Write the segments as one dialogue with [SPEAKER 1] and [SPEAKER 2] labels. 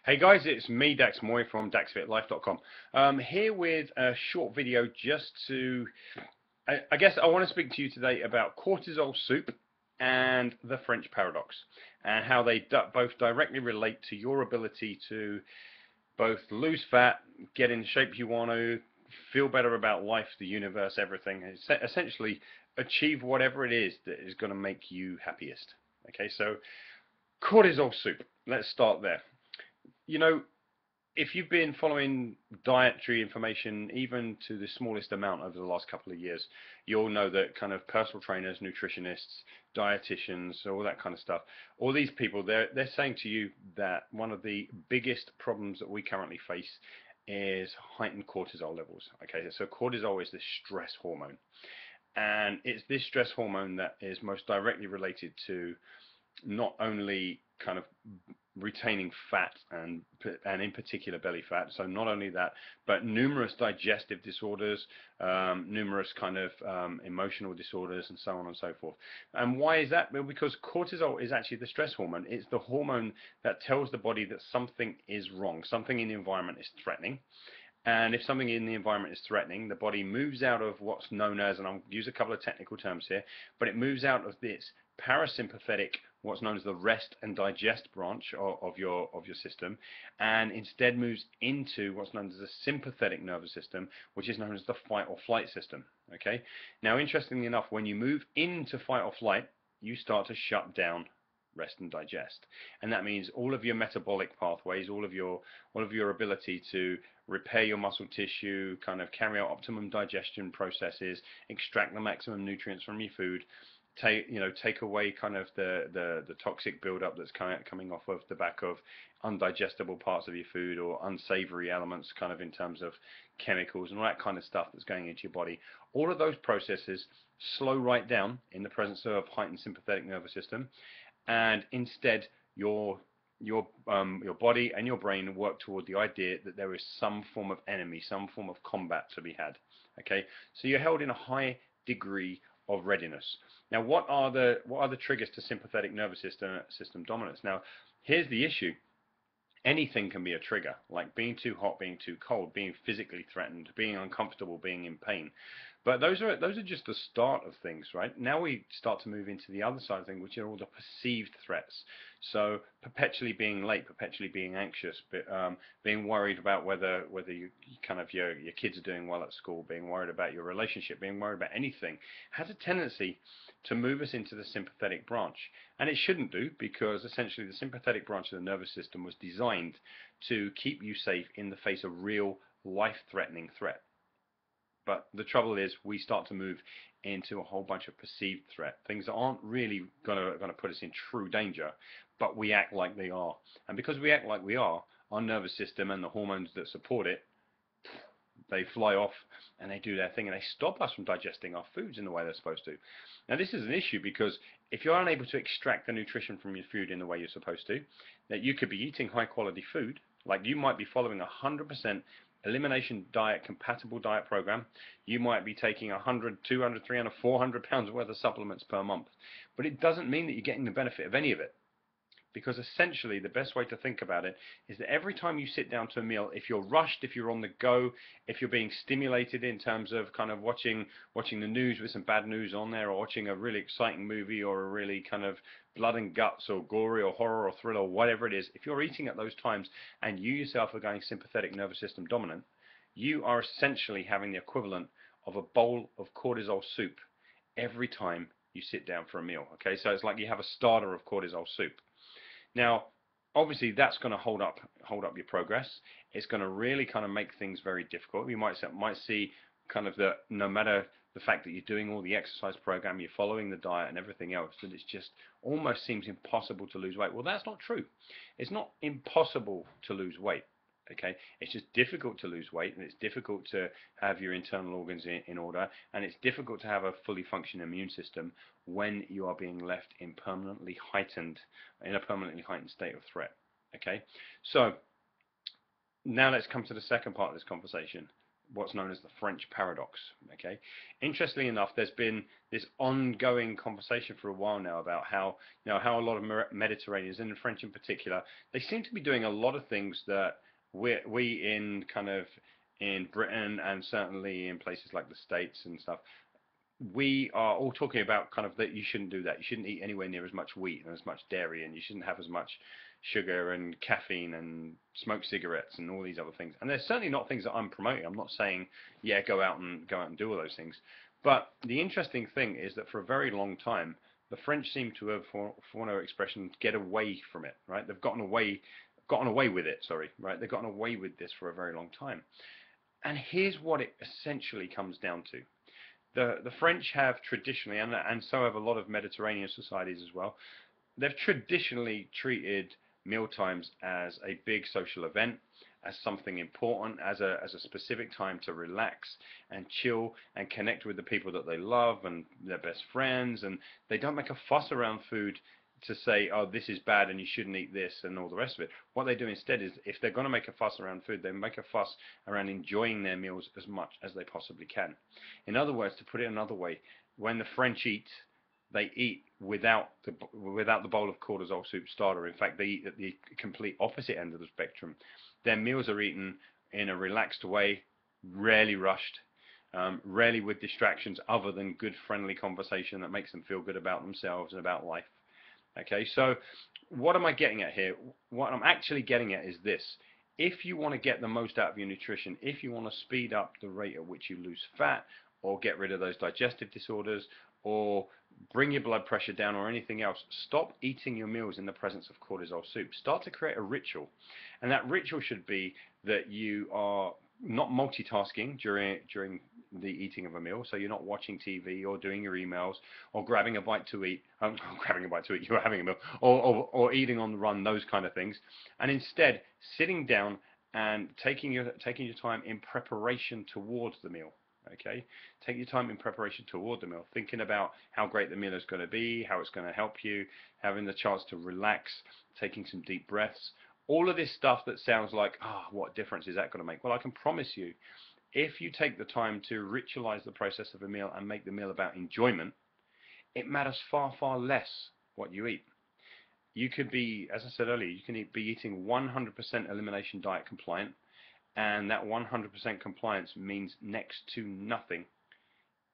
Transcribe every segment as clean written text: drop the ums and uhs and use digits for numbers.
[SPEAKER 1] Hey guys, it's me, Dax Moy from DaxFitLife.com. Here with a short video just to, I guess I want to speak to you today about cortisol soup and the French paradox and how they both directly relate to your ability to both lose fat, get in the shape you want to, feel better about life, the universe, everything, essentially achieve whatever it is that is going to make you happiest. Okay, so cortisol soup, let's start there. You know, if you've been following dietary information even to the smallest amount over the last couple of years, you'll know that kind of personal trainers, nutritionists, dietitians, all that kind of stuff, all these people, they're saying to you that one of the biggest problems that we currently face is heightened cortisol levels. Okay, so cortisol is the stress hormone, and it's this stress hormone that is most directly related to not only kind of retaining fat and in particular belly fat. So not only that, but numerous digestive disorders, numerous kind of emotional disorders, and so on and so forth. And why is that? Well, because cortisol is actually the stress hormone. It's the hormone that tells the body that something is wrong, something in the environment is threatening. And if something in the environment is threatening, the body moves out of what's known as, and I'll use a couple of technical terms here, but it moves out of this parasympathetic, what's known as the rest and digest branch of your system, and instead moves into what's known as the sympathetic nervous system, which is known as the fight or flight system. Okay. Now, interestingly enough, when you move into fight or flight, you start to shut down rest and digest, and that means all of your metabolic pathways, all of your ability to repair your muscle tissue, kind of carry out optimum digestion processes, extract the maximum nutrients from your food, take away kind of the toxic buildup that's coming off of the back of undigestible parts of your food or unsavory elements, kind of in terms of chemicals and all that kind of stuff that's going into your body. All of those processes slow right down in the presence of heightened sympathetic nervous system, and instead your body and your brain work toward the idea that there is some form of enemy, some form of combat to be had. Okay, so you're held in a high degree of readiness. Now, what are the triggers to sympathetic nervous system dominance? Now, here's the issue. Anything can be a trigger, like being too hot, being too cold, being physically threatened, being uncomfortable, being in pain. But those are just the start of things, right? Now we start to move into the other side of things, which are all the perceived threats. So perpetually being late, perpetually being anxious, being worried about whether your kids are doing well at school, being worried about your relationship, being worried about anything, has a tendency to move us into the sympathetic branch. And it shouldn't do, because essentially the sympathetic branch of the nervous system was designed to keep you safe in the face of real life-threatening threat. But the trouble is, we start to move into a whole bunch of perceived threat, things that aren't really gonna put us in true danger, but we act like they are. And because we act like we are, our nervous system and the hormones that support it, they fly off and they do their thing, and they stop us from digesting our foods in the way they're supposed to. Now, this is an issue because if you're unable to extract the nutrition from your food in the way you're supposed to, that you could be eating high quality food, like you might be following 100% elimination diet compatible diet program. You might be taking 100, 200, 300, 400 pounds worth of supplements per month, but it doesn't mean that you're getting the benefit of any of it. Because essentially the best way to think about it is that every time you sit down to a meal, if you're rushed, if you're on the go, if you're being stimulated in terms of kind of watching the news with some bad news on there, or watching a really exciting movie, or a really kind of blood and guts or gory or horror or thriller, or whatever it is, if you're eating at those times and you yourself are going sympathetic nervous system dominant, you are essentially having the equivalent of a bowl of cortisol soup every time you sit down for a meal. Okay, so it's like you have a starter of cortisol soup. Now, obviously, that's going to hold up your progress. It's going to really kind of make things very difficult. You might see kind of no matter the fact that you're doing all the exercise program, you're following the diet and everything else, that it's just almost seems impossible to lose weight. Well, that's not true. It's not impossible to lose weight. Okay, it's just difficult to lose weight, and it's difficult to have your internal organs in order, and it's difficult to have a fully functioning immune system when you are being left in a permanently heightened state of threat. Okay, so now let's come to the second part of this conversation. what's known as the French paradox. Okay, interestingly enough, there's been this ongoing conversation for a while now about how how a lot of Mediterraneans, and the French in particular, they seem to be doing a lot of things that we in kind of in Britain and certainly in places like the States and stuff, we are all talking about kind of that you shouldn't do that. You shouldn't eat anywhere near as much wheat and as much dairy, and you shouldn't have as much sugar and caffeine and smoke cigarettes and all these other things. And they're certainly not things that I'm promoting. I'm not saying, yeah, go out and do all those things. But the interesting thing is that for a very long time, the French seem to have, for one of our expressions, get away from it, right? They've gotten away with it, sorry, right? They've gotten away with this for a very long time. And here's what it essentially comes down to. The French have traditionally, and so have a lot of Mediterranean societies as well, they've traditionally treated mealtimes as a big social event, as something important, as a specific time to relax and chill and connect with the people that they love and their best friends, and they don't make a fuss around food to say, oh, this is bad and you shouldn't eat this and all the rest of it. What they do instead is, if they're going to make a fuss around food, they make a fuss around enjoying their meals as much as they possibly can. In other words, to put it another way, when the French eat, they eat without the bowl of cortisol soup starter. In fact, they eat at the complete opposite end of the spectrum. Their meals are eaten in a relaxed way, rarely rushed, rarely with distractions other than good, friendly conversation that makes them feel good about themselves and about life. Okay, so what am I getting at here? What I'm actually getting at is this. If you want to get the most out of your nutrition, if you want to speed up the rate at which you lose fat or get rid of those digestive disorders or bring your blood pressure down or anything else, stop eating your meals in the presence of cortisol soup. Start to create a ritual. And that ritual should be that you are not multitasking during the eating of a meal, so you're not watching TV or doing your emails or grabbing a bite to eat, you're having a meal, or eating on the run, those kind of things, and instead sitting down and taking your time in preparation towards the meal. Okay, take your time in preparation toward the meal, thinking about how great the meal is going to be, how it's going to help you, having the chance to relax, taking some deep breaths. All of this stuff that sounds like, what difference is that going to make? Well, I can promise you, if you take the time to ritualize the process of a meal and make the meal about enjoyment, it matters far, far less what you eat. You could be, as I said earlier, you can be eating 100% elimination diet compliant, and that 100% compliance means next to nothing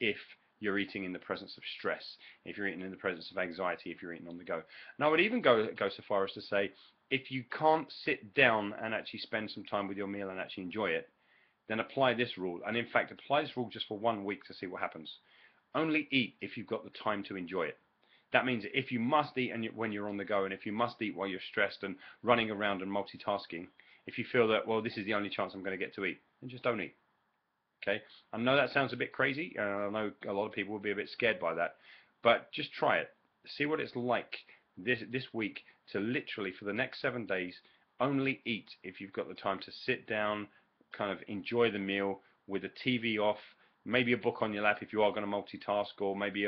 [SPEAKER 1] if you're eating in the presence of stress, if you're eating in the presence of anxiety, if you're eating on the go. And I would even go so far as to say, if you can't sit down and actually spend some time with your meal and actually enjoy it, then apply this rule. And in fact, apply this rule just for 1 week to see what happens. Only eat if you've got the time to enjoy it. That means if you must eat when you're on the go, and if you must eat while you're stressed and running around and multitasking, if you feel that, well, this is the only chance I'm going to get to eat, then just don't eat. Okay? I know that sounds a bit crazy. I know a lot of people will be a bit scared by that. But just try it. See what it's like this week to literally, for the next 7 days, only eat if you've got the time to sit down, kind of enjoy the meal with the TV off, maybe a book on your lap if you are going to multitask, or maybe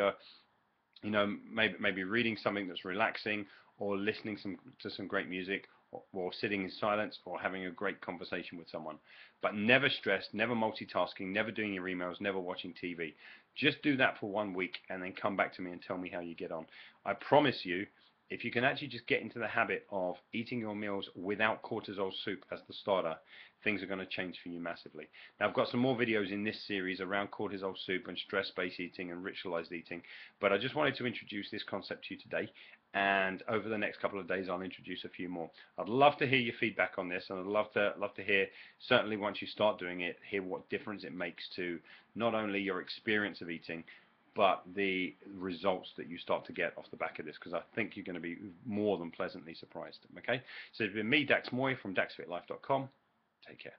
[SPEAKER 1] maybe reading something that's relaxing, or listening to some great music, or sitting in silence, or having a great conversation with someone. But never stressed, never multitasking, never doing your emails, never watching TV. Just do that for 1 week and then come back to me and tell me how you get on. I promise you, if you can actually just get into the habit of eating your meals without cortisol soup as the starter, things are going to change for you massively. Now, I've got some more videos in this series around cortisol soup and stress-based eating and ritualized eating, but I just wanted to introduce this concept to you today, and over the next couple of days I'll introduce a few more. I'd love to hear your feedback on this, and I'd love to hear, certainly once you start doing it, hear what difference it makes to not only your experience of eating, but the results that you start to get off the back of this, because I think you're going to be more than pleasantly surprised. Okay, so it's been me, Dax Moy from DaxFitLife.com. Take care.